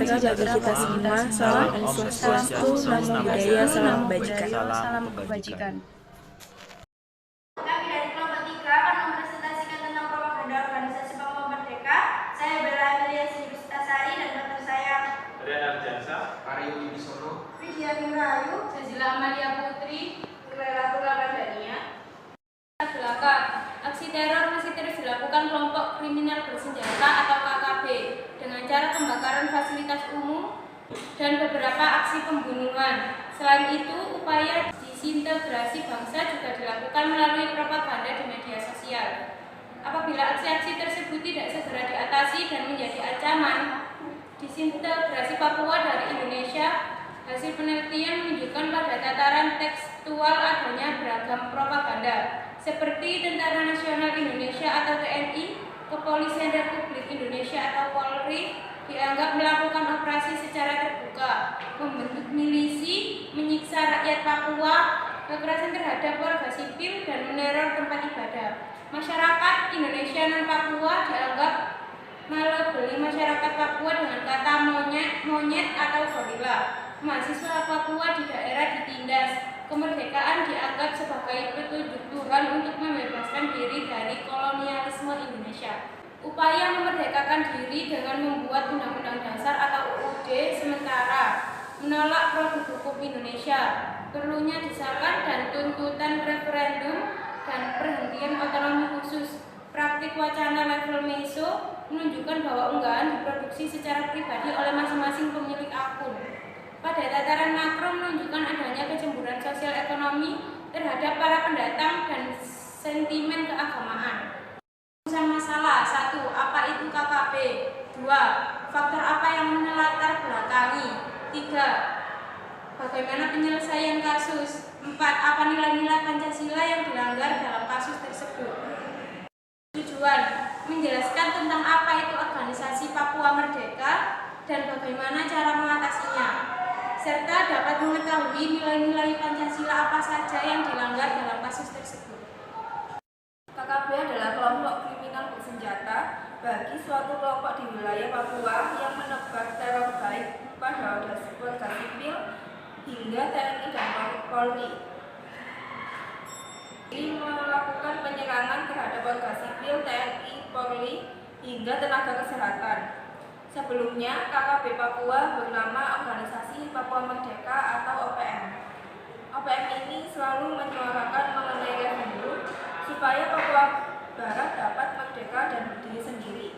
sejahtera bagi kita semua. Salam Om Swastiastu, Namo Buddhaya, salam kebajikan. Salam kebajikan. Kami dari kelompok 3 akan mempresentasikan tentang propaganda organisasi Papua Merdeka. Saya Bella Amelia Sari dan dokter saya Rian Arjansa, Aryo Wibisono, Widya Rahayu, Jazila Amalia Putri, Clara Tuladania. belakang. Aksi teror masih terus dilakukan kelompok kriminal bersenjata atau KKB dengan cara pembakaran fasilitas umum dan beberapa aksi pembunuhan. Selain itu, upaya disintegrasi bangsa juga dilakukan melalui propaganda di media sosial. Apabila aksi-aksi tersebut tidak segera diatasi dan menjadi ancaman disintegrasi Papua dari Indonesia, hasil penelitian menunjukkan pada tataran tekstual adanya beragam propaganda seperti Tentara Nasional Indonesia atau TNI, Kepolisian Republik Indonesia atau Polri dianggap melakukan operasi secara terbuka, membentuk milisi, menyiksa rakyat Papua, kekerasan terhadap warga sipil, dan meneror tempat ibadah. Masyarakat Indonesia non Papua dianggap melabeli masyarakat Papua dengan kata monyet atau gorila. Mahasiswa Papua di daerah ditindas. Kemerdekaan dianggap sebagai petunjuk Tuhan untuk membebaskan diri dari kolonialisme Indonesia. Upaya memerdekakan diri dengan membuat Undang-Undang Dasar atau UUD sementara, menolak produk hukum Indonesia, perlunya disahkan dan tuntutan referendum dan perhentian otonomi khusus. Praktik wacana level meso menunjukkan bahwa unggahan diproduksi secara pribadi oleh masing-masing pemilik akun. Pada tataran makro menunjukkan adanya kecemburuan sosial ekonomi terhadap para pendatang dan sentimen keagamaan. Rumusan masalah: 1. Apa itu KKB? 2. Faktor apa yang menelatar belakangi? 3. Bagaimana penyelesaian kasus? 4. Apa nilai-nilai Pancasila yang dilanggar dalam kasus tersebut? Tujuan: menjelaskan tentang apa itu organisasi Papua Merdeka dan bagaimana cara mengatasinya, serta dapat mengetahui nilai-nilai Pancasila apa saja yang dilanggar dalam kasus tersebut. KKB adalah kelompok kriminal bersenjata bagi suatu kelompok di wilayah Papua yang menebar teror baik pada warga sipil hingga TNI dan Polri. Ini melakukan penyerangan terhadap warga sipil, TNI, Polri, hingga tenaga kesehatan. Sebelumnya, KKB Papua bernama Organisasi Papua Merdeka atau OPM. OPM ini selalu menyuarakan mengenai referendum supaya Papua Barat dapat merdeka dan berdiri sendiri.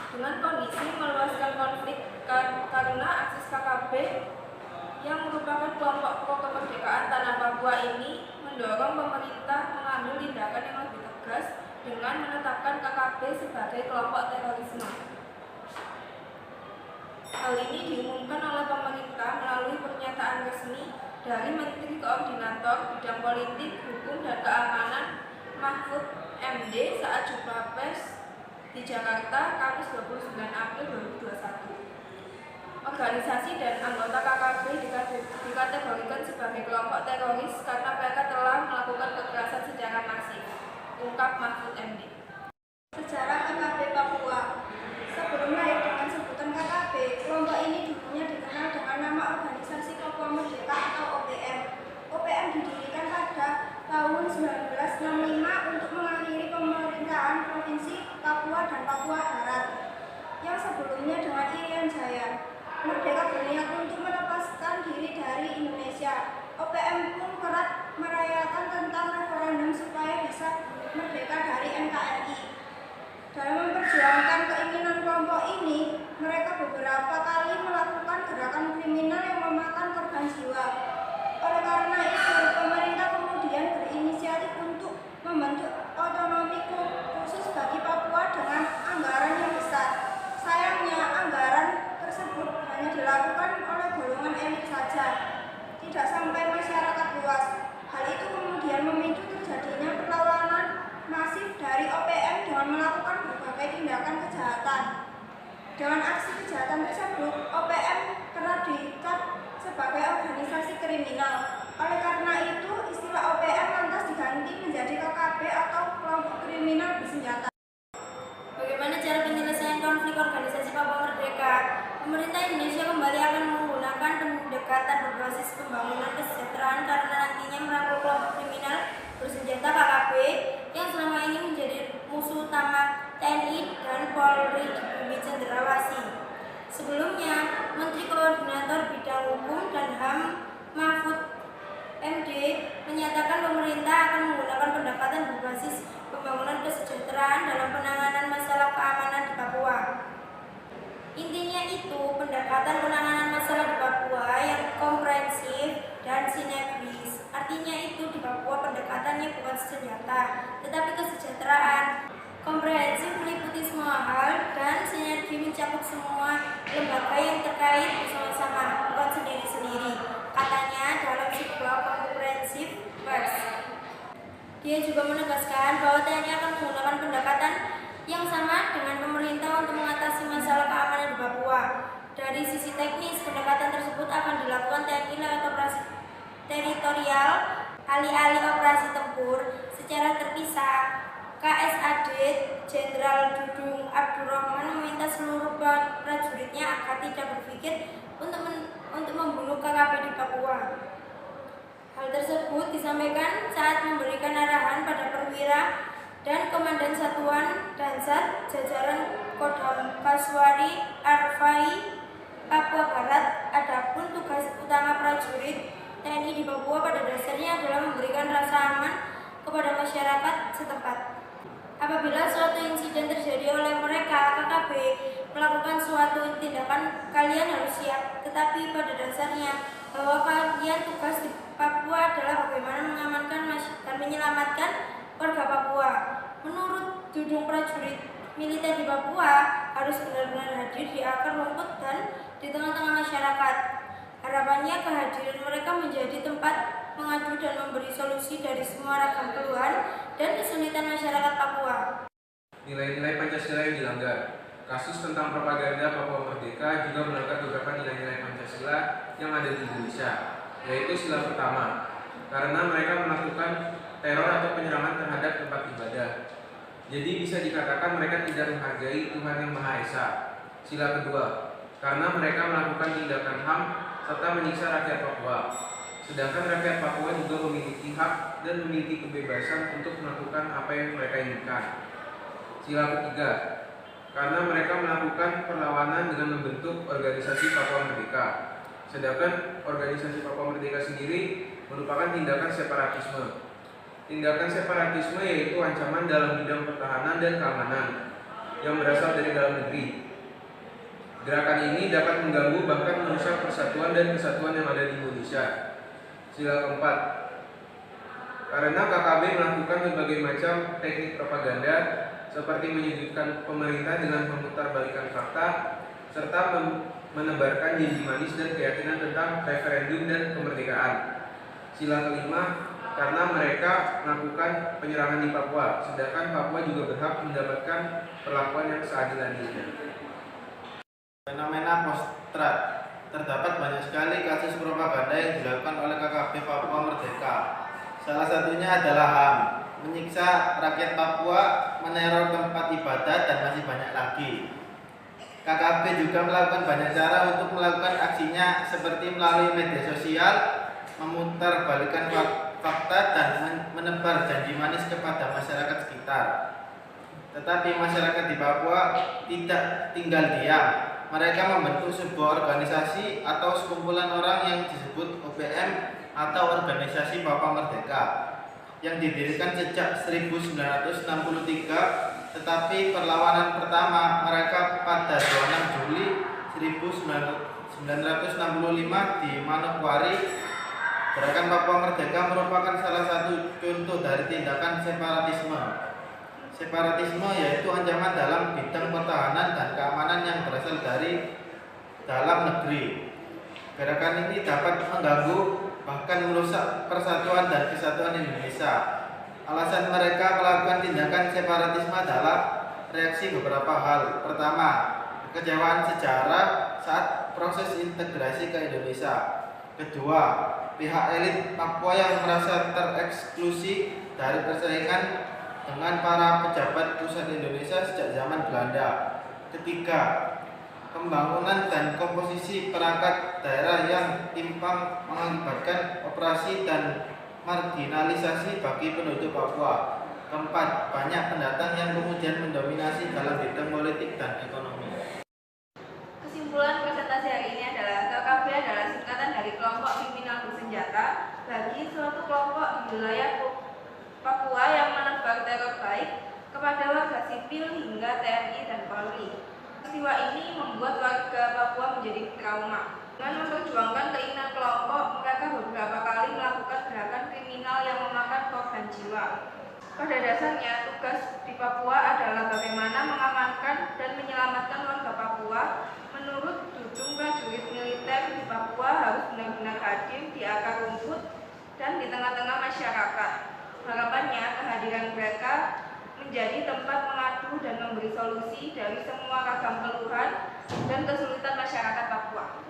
Dengan kondisi meluaskan konflik karena akses KKB yang merupakan kelompok pro kemerdekaan tanah Papua ini mendorong pemerintah mengambil tindakan yang lebih tegas dengan menetapkan KKB sebagai kelompok terorisme. Hal ini diumumkan oleh pemerintah melalui pernyataan resmi dari Menteri Koordinator Bidang Politik, Hukum, dan Keamanan Mahfud MD saat jumpa pers di Jakarta, Kamis 29 April 2021. Organisasi dan anggota KKB dikategorikan sebagai kelompok teroris karena mereka telah melakukan kekerasan secara masif, ungkap Mahfud MD. Sejarah KKB Papua. Sebelum lahir dengan sebutan KKB, kelompok ini dulunya dikenal dengan nama Organisasi Papua Merdeka atau OPM. OPM didirikan pada tahun 1965 untuk mengakhiri pemerintahan Provinsi Papua dan Papua Barat yang sebelumnya dengan Irian Jaya. Merdeka berniat untuk melepaskan diri dari Indonesia. OPM pun kerap merayakan tentang referendum supaya bisa merdeka dari NKRI. Dalam memperjuangkan keinginan kelompok ini, mereka beberapa kali melakukan gerakan kriminal yang memakan korban jiwa. Oleh karena itu, pemerintah kemudian berinisiatif untuk membentuk otonomi khusus bagi Papua dengan anggaran yang besar. Sayangnya, anggaran tersebut hanya dilakukan oleh golongan elit saja, tidak sampai masyarakat luas. Hal itu kemudian memicu terjadinya perlawanan masif dari OPM dengan melakukan berbagai tindakan kejahatan. Dengan aksi kejahatan tersebut, OPM kerap diikat sebagai organisasi kriminal. Oleh karena itu, istilah OPM lantas diganti menjadi KKB atau kelompok kriminal bersenjata. Bagaimana cara penyelesaian konflik organisasi Papua Merdeka? Pemerintah Indonesia kembali akan menggunakan pendekatan berbasis pembangunan kesejahteraan karena nantinya merangkul kelompok kriminal bersenjata KKB yang selama ini menjadi musuh utama TNI dan Polri di bumi cendrawasih. Sebelumnya, Menteri Koordinator Bidang Hukum dan HAM Mahfud MD menyatakan pemerintah akan menggunakan pendekatan berbasis pembangunan kesejahteraan dalam penanganan masalah keamanan di Papua. Intinya itu pendekatan penanganan masalah di Papua yang komprehensif dan sinergis. Artinya itu di Papua pendekatannya bukan senjata, tetapi kesejahteraan. Komprehensif meliputi semua hal dan sinergi mencakup semua lembaga yang terkait bersama-sama, bukan sendiri-sendiri. Katanya dalam sebuah komprehensif pers. Dia juga menegaskan bahwa TNI akan menggunakan pendekatan yang sama dengan pemerintah untuk mengatasi masalah keamanan di Papua. Dari sisi teknis, pendekatan tersebut akan dilakukan TNI lewat operasi teritorial, alih-alih operasi tempur secara terpisah. KSAD Jenderal Dudung Abdurrahman meminta seluruh prajuritnya agar tidak berpikir untuk membunuh KKB di Papua. Hal tersebut disampaikan saat memberikan arahan pada perwira dan Komandan Satuan Dansat jajaran Kodam Kaswari Arfai Papua Barat. Adapun tugas utama prajurit TNI di Papua pada dasarnya adalah memberikan rasa aman kepada masyarakat setempat. Apabila suatu insiden terjadi oleh mereka, KKB melakukan suatu tindakan, kalian harus siap. Tetapi pada dasarnya bahwa kalian tugas di Papua adalah bagaimana mengamankan dan menyelamatkan warga Papua. Menurut Dudung, prajurit militer di Papua harus benar-benar hadir di akar rumput dan di tengah-tengah masyarakat. Harapannya kehadiran mereka menjadi tempat mengadu dan memberi solusi dari semua ragam keluhan dan kesulitan masyarakat Papua. Nilai-nilai Pancasila yang dilanggar. Kasus tentang propaganda Papua Merdeka juga melanggar beberapa nilai-nilai Pancasila yang ada di Indonesia, yaitu sila pertama, karena mereka melakukan teror atau penyerangan terhadap tempat ibadah. Jadi bisa dikatakan mereka tidak menghargai Tuhan Yang Maha Esa. Sila kedua, karena mereka melakukan tindakan HAM serta menyiksa rakyat Papua. Sedangkan rakyat Papua juga memiliki hak dan memiliki kebebasan untuk melakukan apa yang mereka inginkan. Sila ketiga, karena mereka melakukan perlawanan dengan membentuk organisasi Papua Merdeka. Sedangkan organisasi Papua Merdeka sendiri merupakan tindakan separatisme. Tindakan separatisme yaitu ancaman dalam bidang pertahanan dan keamanan yang berasal dari dalam negeri. Gerakan ini dapat mengganggu bahkan merusak persatuan dan kesatuan yang ada di Indonesia. Sila keempat, karena KKB melakukan berbagai macam teknik propaganda seperti menyudutkan pemerintah dengan memutarbalikkan fakta serta menebarkan janji manis dan keyakinan tentang referendum dan kemerdekaan. Sila kelima, karena mereka melakukan penyerangan di Papua, sedangkan Papua juga berhak mendapatkan perlakuan yang seadil-adilnya. Fenomena postrat. Terdapat banyak sekali kasus propaganda yang dilakukan oleh KKB Papua Merdeka. Salah satunya adalah HAM, menyiksa rakyat Papua, meneror tempat ibadah, dan masih banyak lagi. KKB juga melakukan banyak cara untuk melakukan aksinya seperti melalui media sosial, memutarbalikkan fakta, dan menebar janji manis kepada masyarakat sekitar. Tetapi masyarakat di Papua tidak tinggal diam. Mereka membentuk sebuah organisasi atau sekumpulan orang yang disebut OPM atau Organisasi Papua Merdeka yang didirikan sejak 1963, tetapi perlawanan pertama mereka pada 26 Juli 1965 di Manokwari. Gerakan Papua Merdeka merupakan salah satu contoh dari tindakan separatisme. Separatisme yaitu ancaman dalam bidang pertahanan dan keamanan yang berasal dari dalam negeri. Gerakan ini dapat mengganggu bahkan merusak persatuan dan kesatuan Indonesia. Alasan mereka melakukan tindakan separatisme adalah reaksi beberapa hal. Pertama, kekecewaan sejarah saat proses integrasi ke Indonesia. Kedua, pihak elit Papua yang merasa tereksklusi dari persaingan dengan para pejabat pusat Indonesia sejak zaman Belanda. Ketiga, pembangunan dan komposisi perangkat daerah yang timpang mengakibatkan operasi dan marginalisasi bagi penduduk Papua. Keempat, banyak pendatang yang kemudian mendominasi dalam bidang politik dan ekonomi. Kesimpulan presentasi hari ini adalah KKB adalah singkatan dari kelompok kriminal bersenjata bagi suatu kelompok di wilayah Papua yang menebar teror baik kepada warga sipil hingga TNI dan Polri. Peristiwa ini membuat warga Papua menjadi trauma. Dengan memperjuangkan keinginan kelompok, mereka beberapa kali melakukan gerakan kriminal yang memakan korban jiwa. Pada dasarnya, tugas di Papua adalah bagaimana mengamankan dan menyelamatkan warga Papua. Menurut Dudung, prajurit militer di Papua harus benar-benar hadir di akar rumput dan di tengah-tengah masyarakat. Harapannya, kehadiran mereka menjadi tempat mengadu dan memberi solusi dari semua ragam keluhan dan kesulitan masyarakat Papua.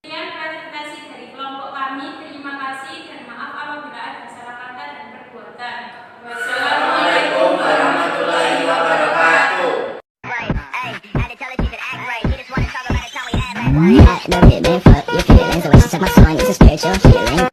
Sekian presentasi dari kelompok kami. Terima kasih dan maaf apabila ada salah kata dan perbuatan. Wassalamualaikum warahmatullahi wabarakatuh. Don't hit me, fuck your feelings. The way she took my song, it's a spiritual healing.